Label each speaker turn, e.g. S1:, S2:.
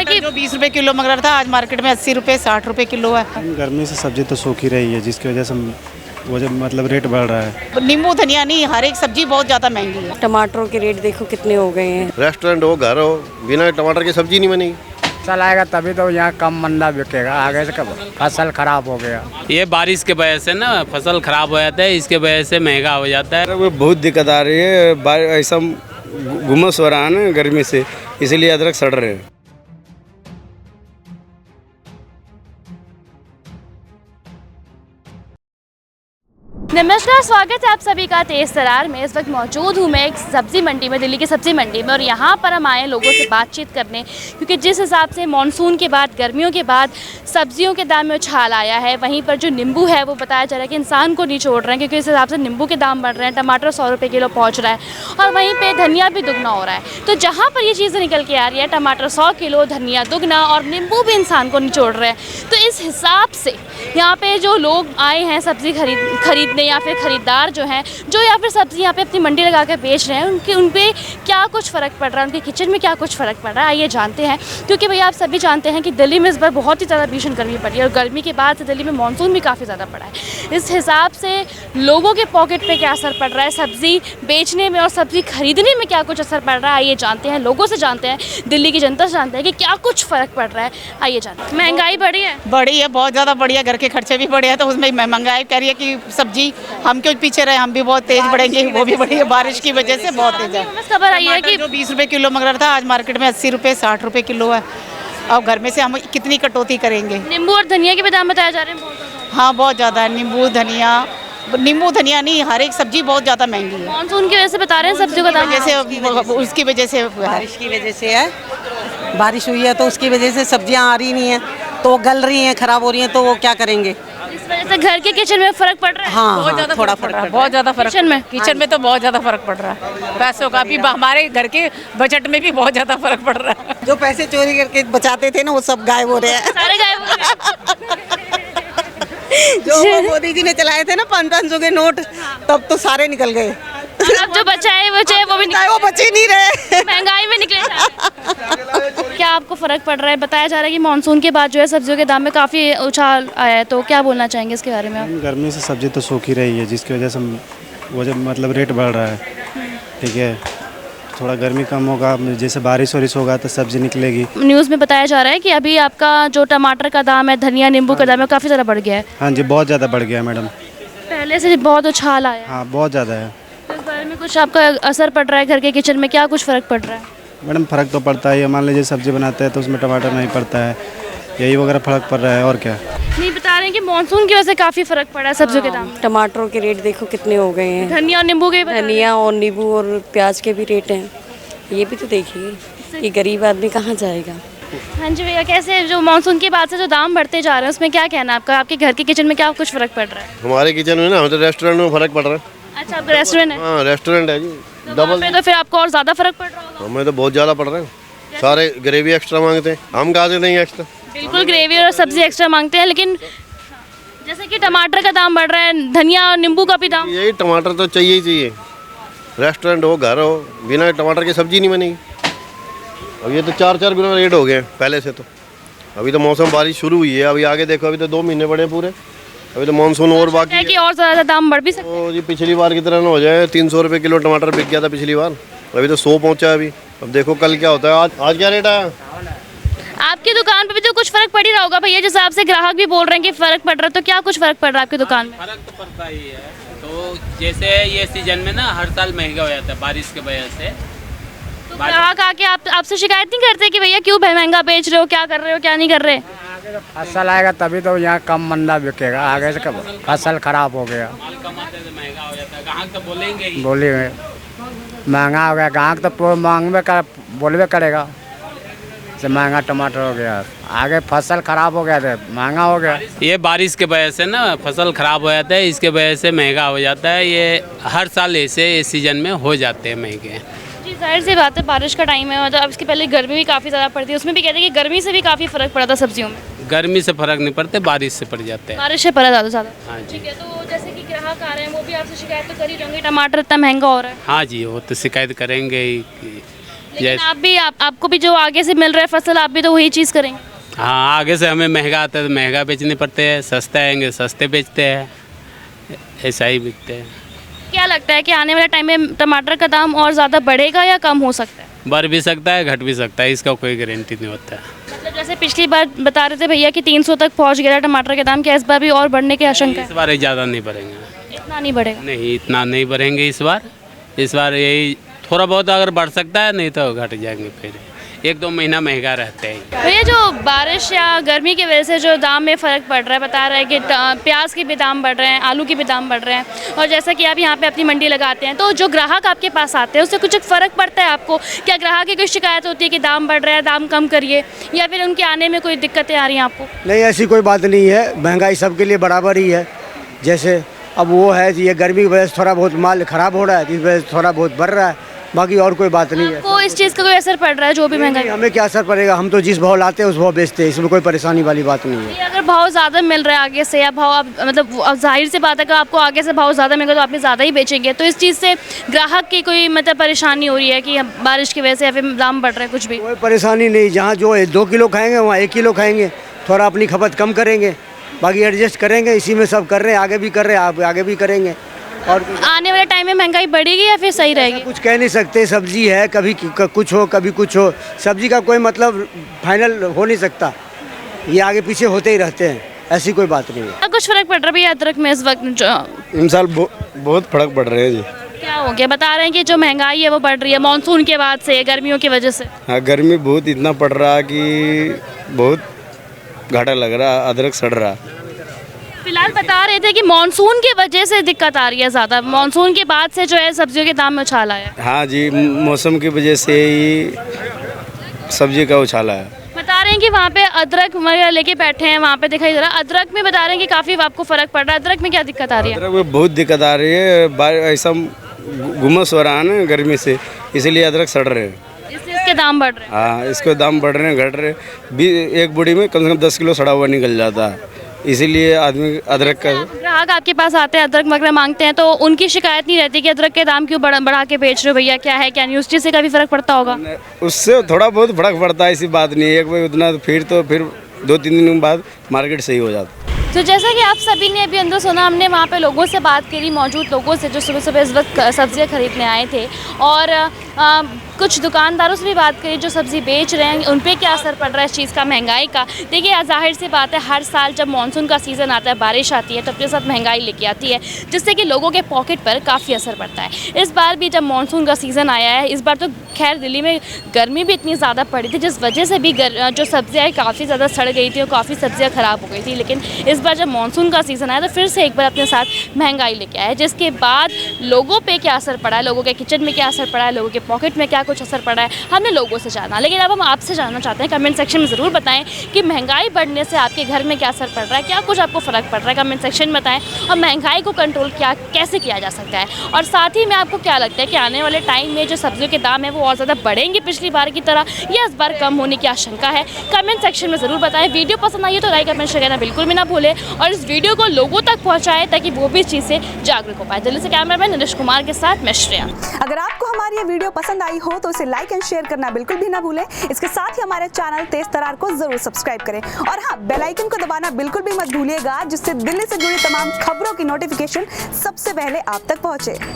S1: है कि
S2: जो 20 रुपए किलो मंग रहा था आज मार्केट में 80 रुपए 60 रुपए किलो है।
S3: गर्मी से सब्जी तो सूखी रही है, जिसकी वजह से वो जब मतलब रेट बढ़ रहा है।
S2: नींबू धनिया नहीं, हर एक सब्जी बहुत ज़्यादा महंगी है।
S4: टमाटरों के रेट देखो कितने हो गए हैं।
S5: रेस्टोरेंट हो, घर हो, बिना टमाटर की सब्जी नहीं बनेगी।
S6: चलाएगा तभी तो यहाँ कम मंदा बिकेगा, आगे से कब फसल खराब हो गया।
S7: ये बारिश के वजह से ना फसल खराब हो जाता है, इसके वजह से महंगा हो जाता है।
S8: वो बहुत दिक्कत आ रही है, ऐसा गुमस हो रहा है ना गर्मी से, इसीलिए अदरक सड़ रहे हैं।
S1: नमस्कार, स्वागत है आप सभी का तेज तरार में। इस वक्त मौजूद हूँ मैं एक सब्ज़ी मंडी में, दिल्ली की सब्ज़ी मंडी में, और यहाँ पर हम आए लोगों से बातचीत करने, क्योंकि जिस हिसाब से मानसून के बाद, गर्मियों के बाद सब्जियों के दाम में उछाल आया है, वहीं पर जो नींबू है वो बताया जा रहा है कि इंसान को नहीं छोड़ रहे हैं, क्योंकि इस हिसाब से नींबू के दाम बढ़ रहे हैं। टमाटर 100 रुपये किलो पहुँच रहा है और वहीं पर धनिया भी दुगना हो रहा है। तो जहाँ पर ये चीज़ें निकल के आ रही है, टमाटर 100 किलो, धनिया दुगना और नींबू भी इंसान को नहीं छोड़ रहे हैं, तो इस हिसाब से यहाँ पे जो लोग आए हैं सब्ज़ी खरीदने या फिर ख़रीदार जो हैं, जो या फिर सब्ज़ी यहाँ पे अपनी मंडी लगा कर बेच रहे हैं, उन पे क्या कुछ फ़र्क पड़ रहा है, उनके किचन में क्या कुछ फ़र्क पड़ रहा है, आइए जानते हैं। क्योंकि भैया आप सभी जानते हैं कि दिल्ली में इस बार बहुत ही ज़्यादा भीषण गर्मी पड़ी है और गर्मी के बाद से दिल्ली में मानसून भी काफ़ी ज़्यादा पड़ा है। इस हिसाब से लोगों के पॉकेट पर क्या असर पड़ रहा है, सब्ज़ी बेचने में और सब्ज़ी खरीदने में क्या कुछ असर पड़ रहा है, आइए जानते हैं। लोगों से जानते हैं, दिल्ली की जनता से जानते हैं कि क्या कुछ फ़र्क पड़ रहा है, आइए जानते हैं। महंगाई बढ़ी है?
S2: बढ़ी है, बहुत ज़्यादा बढ़ी है। घर के खर्चे भी बढ़े हैं, तो उसमें महंगाई कह रही है कि सब्जी हम क्यों पीछे रहे, हम भी बहुत तेज बढ़ेंगे। वो भी बढ़ी है बारिश की वजह से, बहुत तेज है।
S1: बस खबर आई है कि
S2: जो 20 रुपए किलो मंग रहा था आज मार्केट में 80 रुपए 60 रुपए किलो है। और घर में से हम कितनी कटौती करेंगे।
S1: नींबू और धनिया के भी दाम बताए जा रहे हैं बहुत ज़्यादा।
S2: हाँ, बहुत ज़्यादा है। नींबू धनिया नहीं, हर एक सब्जी बहुत ज़्यादा महंगी है।
S1: मानसून की वजह से बता रहे हैं सब्जियों का दाम,
S2: जैसे उसकी वजह से
S4: बारिश की वजह से है, बारिश हुई है तो उसकी वजह से सब्जियां आ रही नहीं है, तो गल रही हैं, खराब हो रही हैं, तो वो क्या करेंगे।
S1: इस वजह से घर के किचन में फ़र्क पड़ रहा है।
S4: हाँ,
S2: बहुत ज़्यादा
S4: थोड़ा
S2: फर्क पड़ रहा है,
S4: फर्क
S2: बहुत ज़्यादा फर्क
S1: किचन में
S2: तो बहुत ज़्यादा फर्क पड़ रहा है। पैसों का भी, हमारे घर के बजट में भी बहुत ज़्यादा फर्क पड़ रहा है।
S4: जो पैसे चोरी करके बचाते थे ना, वो सब गायब हो रहे हैं।
S1: सारे गायब हो गए।
S4: जो मोदी जी ने चलाए थे ना 500 के नोट, तब तो सारे निकल गए।
S1: अब जो बचा है वो भी
S4: वो बचे ही नहीं रहे।
S1: महंगाई में निकले सारे। क्या आपको फ़र्क पड़ रहा है? बताया जा रहा है कि मानसून के बाद जो है सब्जियों के दाम में काफ़ी उछाल आया है, तो क्या बोलना चाहेंगे इसके बारे में आप?
S3: गर्मी से सब्जी तो सूखी रही है, जिसकी वजह से वो जब मतलब रेट बढ़ रहा है। ठीक है, थोड़ा गर्मी कम होगा, जैसे बारिश वारिश होगा तो सब्जी निकलेगी।
S1: न्यूज़ में बताया जा रहा है कि अभी आपका जो टमाटर का दाम है, धनिया नींबू का दाम है, काफ़ी ज़्यादा बढ़ गया है।
S3: हाँ जी, बहुत ज़्यादा बढ़ गया मैडम,
S1: पहले से बहुत उछाल आया है।
S3: हाँ बहुत ज़्यादा है।
S1: तो इस बारे में कुछ आपका असर पड़ रहा है, घर के किचन में क्या कुछ फ़र्क पड़ रहा है?
S3: मैडम फ़र्क तो पड़ता ही है। मान लीजिए सब्जी बनाते हैं तो उसमें टमाटर नहीं पड़ता है, यही वगैरह फ़र्क पड़ रहा है, और क्या।
S1: नहीं, बता रहे हैं कि मानसून की वजह से काफ़ी फ़र्क पड़ा है सब्जियों के दाम में।
S4: टमाटरों के रेट देखो कितने हो गए हैं।
S1: धनिया और नींबू के बता रहे हैं।
S4: धनिया और नींबू और प्याज के भी रेट हैं, ये भी तो देखिए, ये गरीब आदमी कहाँ जाएगा।
S1: हाँ जी भैया, कैसे जो मानसून के बाद से जो दाम बढ़ते जा रहे हैं उसमें क्या कहना है आपका? आपके घर के किचन में क्या कुछ फ़र्क पड़ रहा है?
S5: हमारे किचन में ना, हमारे रेस्टोरेंट में फ़र्क पड़ रहा है।
S1: अच्छा, आपका रेस्टोरेंट है?
S5: हाँ, रेस्टोरेंट है जी,
S1: तो वहाँ पे तो फिर आपको और ज़्यादा फ़र्क पड़ रहा होगा।
S5: हमें तो बहुत ज़्यादा पड़ रहा है। सारे ग्रेवी एक्स्ट्रा मांगते हैं, हम कहाँ से देंगे एक्स्ट्रा।
S1: बिल्कुल, ग्रेवी और सब्जी एक्स्ट्रा मांगते हैं, लेकिन जैसे कि टमाटर का दाम बढ़ रहा है, धनिया और नींबू का भी दाम।
S5: यही टमाटर तो चाहिए ही चाहिए। रेस्टोरेंट हो, घर हो, बिना टमाटर की सब्जी नहीं बनेगी। अब ये तो 4-4 गुना रेट हो गए पहले से। तो अभी तो मौसम बारिश शुरू हुई है, अभी आगे देखो, अभी तो 2 महीने पड़े पूरे, अभी तो मानसून और बाकी है
S1: कि और ज़्यादा दाम बढ़ भी सकता है।
S5: तो जी पिछली बार की तरह ना हो जाए। 300 रुपये किलो टमाटर बिक गया था पिछली बार, अभी तो 100 पहुँचा है अभी। अब देखो कल क्या होता है। आज क्या रेट है?
S1: आपकी दुकान पे भी तो कुछ फ़र्क पड़ ही रहा होगा भैया, जिस हिसाब से ग्राहक भी बोल रहे हैं कि फ़र्क पड़ रहा है, तो क्या कुछ फ़र्क पड़ रहा है आपकी दुकान में?
S7: फर्क तो पड़ता ही है। तो जैसे ये सीजन में ना हर साल महंगा हो जाता है बारिश की वजह से।
S1: तो ग्राहक आके आपसे शिकायत नहीं करते कि भैया क्यों महंगा बेच रहे हो, क्या कर रहे हो, क्या नहीं कर रहे?
S6: फसल आएगा तभी तो यहाँ कम मंदा बिकेगा, आगे से कब फसल खराब हो गया।
S7: माल कमाते तो महंगा हो जाता है, ग्राहक तो बोलेंगे ही।
S6: बोलिए महंगा हो गया, ग्राहक तो मांगबे कर बोलबे करेगा से महंगा टमाटर हो गया, आगे फसल खराब हो गया था, महंगा हो गया।
S7: ये बारिश के वजह से ना फसल खराब हो जाता है, इसके वजह से महंगा हो जाता है। ये हर साल ऐसे इस सीजन में हो जाते हैं महंगे।
S1: जी, जाहिर सी बात है, बारिश का टाइम है, मतलब अब इसके पहले गर्मी भी काफ़ी ज़्यादा पड़ती है, उसमें भी कहते हैं कि गर्मी से भी काफ़ी फ़र्क पड़ा था सब्जियों में।
S7: गर्मी से फ़र्क नहीं पड़ते, बारिश से पड़ जाते हैं।
S1: बारिश से पड़ा ज़्यादा।
S7: हाँ जी।
S1: ठीक है, तो जैसे कि ग्राहक आ रहे हैं वो भी आपसे शिकायत तो कर ही होंगे, टमाटर इतना महंगा हो रहा है।
S7: हाँ जी, वो तो शिकायत करेंगे ही।
S1: लेकिन आपको भी जो आगे से मिल रहा है फसल, आप भी तो वही चीज़ करेंगे।
S7: हाँ, आगे से हमें महंगा आता है तो महंगा बेचने पड़ते हैं, सस्ते आएंगे सस्ते बेचते हैं, ऐसा ही बिकते हैं।
S1: क्या लगता है कि आने वाले टाइम में टमाटर का दाम और ज़्यादा बढ़ेगा या कम हो सकता है?
S7: बढ़ भी सकता है, घट भी सकता है, इसका कोई गारंटी नहीं होता है।
S1: मतलब जैसे पिछली बार बता रहे थे भैया कि 300 तक पहुंच गया टमाटर के दाम, क्या इस बार भी और बढ़ने की आशंका
S7: इस बार ज़्यादा नहीं बढ़ेंगे,
S1: इतना नहीं बढ़ेगा?
S7: नहीं इतना नहीं बढ़ेंगे इस बार यही थोड़ा बहुत अगर बढ़ सकता है, नहीं तो घट जाएंगे, फिर 1-2 महीना महंगा रहते हैं।
S1: भैया जो बारिश या गर्मी की वजह से जो दाम में फ़र्क पड़ रहा है, बता रहा है कि प्याज के भी दाम बढ़ रहे हैं, आलू के भी दाम बढ़ रहे हैं, और जैसा कि आप यहाँ पे अपनी मंडी लगाते हैं तो जो ग्राहक आपके पास आते हैं उससे कुछ फ़र्क पड़ता है आपको? क्या ग्राहक की कोई शिकायत होती है कि दाम बढ़ रहा है, दाम कम करिए, या फिर उनके आने में कोई दिक्कतें आ रही हैं आपको?
S6: नहीं, ऐसी कोई बात नहीं है, महंगाई सबके लिए बराबर ही है। जैसे अब वो है ये गर्मी की वजह से थोड़ा बहुत माल ख़राब हो रहा है, इस वजह से थोड़ा बहुत बढ़ रहा है, बाकी और कोई बात नहीं है।
S1: आपको इस चीज़ का कोई असर पड़ रहा है जो भी महंगाई?
S6: हमें क्या असर पड़ेगा, हम तो जिस भाव लाते हैं उस भाव बेचते हैं, इसमें कोई परेशानी वाली बात नहीं है।
S1: ये अगर भाव ज़्यादा मिल रहा है आगे से, या भाव मतलब जाहिर सी बात है कि आपको आगे से भाव ज़्यादा मिलेगा तो आप ज़्यादा ही बेचेंगे, तो इस चीज़ से ग्राहक की कोई मतलब परेशानी हो रही है कि बारिश की वजह से या फिर दाम बढ़ रहा है कुछ भी?
S6: कोई परेशानी नहीं, जहाँ जो 2 किलो खाएंगे वहाँ 1 किलो खाएंगे, थोड़ा अपनी खपत कम करेंगे, बाकी एडजस्ट करेंगे, इसी में सब कर रहे हैं, आगे भी कर रहे हैं, आप आगे भी करेंगे। और
S1: आने वाले टाइम में महंगाई बढ़ेगी या फिर सही रहेगी?
S6: कुछ कह नहीं सकते, सब्जी है, कभी कुछ हो कभी कुछ हो, सब्जी का कोई मतलब फाइनल हो नहीं सकता, ये आगे पीछे होते ही रहते हैं, ऐसी कोई बात नहीं है।
S1: कुछ फर्क पड़ रहा है भैया अदरक में इस वक्त?
S8: इन साल बहुत फर्क पड़ रहे हैं जी।
S1: क्या हो गया? बता रहे हैं कि जो महंगाई है वो बढ़ रही है मानसून के बाद से, गर्मियों की वजह से।
S8: हाँ, गर्मी बहुत इतना पड़ रहा है कि बहुत घाटा लग रहा, अदरक सड़ रहा।
S1: फिलहाल बता रहे थे कि मानसून की वजह से दिक्कत आ रही है ज़्यादा, मानसून के बाद से जो है सब्जियों के दाम में उछाल आया है।
S8: हाँ जी, मौसम की वजह से ही सब्जी का उछाला है।
S1: बता रहे हैं कि वहाँ पे अदरक लेके बैठे हैं, वहाँ पे दिखाई दे रहा है अदरक में, बता रहे हैं कि काफ़ी आपको फ़र्क पड़ रहा है। अदरक में क्या दिक्कत आ रही है?
S8: अदरक में बहुत दिक्कत आ रही है, ऐसा गुमस हो रहा है ना गर्मी से, इसीलिए अदरक सड़ रहे हैं,
S1: इसके दाम बढ़ रहे हैं।
S8: हाँ, इसके दाम बढ़ रहे हैं, घट रहे हैं। एक बोरी में कम से कम 10 किलो सड़ा हुआ निकल जाता है, इसीलिए आदमी अदरक का।
S1: ग्राहक आपके पास आते हैं अदरक वगैरह मांगते हैं तो उनकी शिकायत नहीं रहती कि अदरक के दाम क्यों बढ़ा के बेच रहे हो भैया, क्या है क्या नहीं, उस चीज़ से काफ़ी फ़र्क पड़ता होगा?
S8: उससे थोड़ा बहुत फर्क पड़ता है, ऐसी बात नहीं है एक बार उतना, फिर 2-3 दिन बाद मार्केट सही हो जाता है।
S1: तो जैसा कि आप सभी ने अभी अंदर सुना, हमने वहाँ पे लोगों से बात करी, मौजूद लोगों से जो सुबह सुबह इस वक्त सब्जियाँ खरीदने आए थे, और कुछ दुकानदारों से भी बात करी जो सब्ज़ी बेच रहे हैं, उन पे क्या असर पड़ रहा है इस चीज़ का, महंगाई का। देखिए जाहिर सी बात है, हर साल जब मानसून का सीज़न आता है, बारिश आती है, तो अपने साथ महंगाई लेके आती है, जिससे कि लोगों के पॉकेट पर काफ़ी असर पड़ता है। इस बार भी जब मानसून का सीज़न आया है, इस बार तो खैर दिल्ली में गर्मी भी इतनी ज़्यादा पड़ी थी, जिस वजह से भी जो सब्जियाँ काफ़ी ज़्यादा सड़ गई थी और काफ़ी सब्जियाँ ख़राब हो गई थी। लेकिन इस बार जब मानसून का सीज़न आया तो फिर से एक बार अपने साथ महंगाई लेके आया, जिसके बाद लोगों पे क्या असर पड़ा है, लोगों के किचन में क्या असर पड़ा है, लोगों के पॉकेट में क्या कुछ असर पड़ा है, हमने लोगों से जाना। लेकिन अब हम आपसे जानना चाहते हैं, कमेंट सेक्शन में ज़रूर बताएं कि महंगाई बढ़ने से आपके घर में क्या असर पड़ रहा है, क्या कुछ आपको फ़र्क पड़ रहा है, कमेंट सेक्शन में बताएं। और महंगाई को कंट्रोल कैसे किया जा सकता है, और साथ ही में आपको क्या लगता है कि आने वाले टाइम में जो सब्जियों के दाम है वो और ज़्यादा बढ़ेंगे पिछली बार की तरह, या इस बार कम होने की आशंका है? कमेंट सेक्शन में ज़रूर बताएं। वीडियो पसंद आई है तो लाइक कमेंट शेयर करना बिल्कुल भी ना भूलें, और इस वीडियो को लोगों तक पहुँचाएँ ताकि वो भी इस चीज़ से जागरूक हो पाए। दिल्ली से कैमरामैन नरेश कुमार के साथ मैं श्रेया।
S9: अगर आपको हमारी ये वीडियो पसंद आई हो तो इसे लाइक एंड शेयर करना बिल्कुल भी ना भूलें। इसके साथ ही हमारे चैनल तेज तरार को जरूर सब्सक्राइब करें, और हाँ, बेल आइकन को दबाना बिल्कुल भी मत भूलिएगा, जिससे दिल्ली से जुड़ी तमाम खबरों की नोटिफिकेशन सबसे पहले आप तक पहुंचे।